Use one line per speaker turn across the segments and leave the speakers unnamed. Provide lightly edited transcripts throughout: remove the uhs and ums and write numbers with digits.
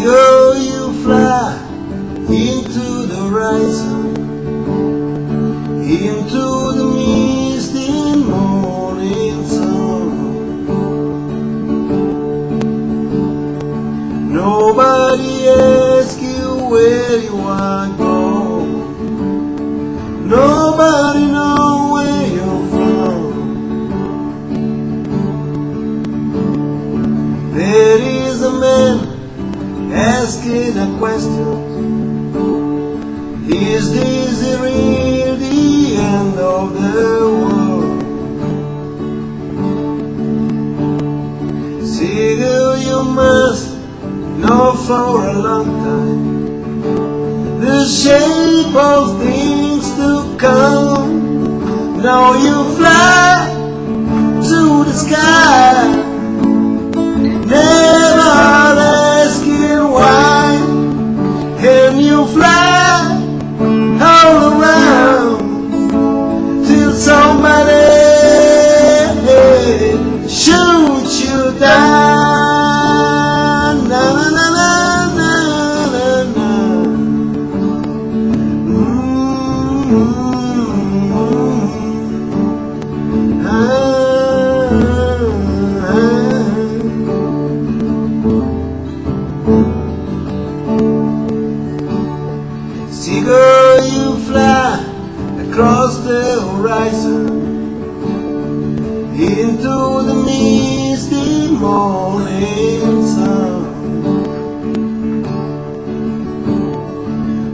Seagull, you fly into the horizon, into the misty morning sun. Nobody asks you where you are going. Nobody knows where you're from. There is a man asking a question: is this really the end of the world? Seagull, you must know for a long time the shape of things to come. Now you fly to the sky, never asking why. Can you fly all around till somebody shoots you down? Na, na, na, na, na, na, Seagull, you fly across the horizon, into the misty morning sun.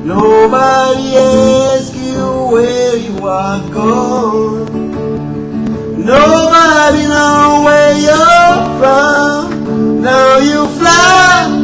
Nobody asks you where you are going. Nobody knows where you're from. Now you fly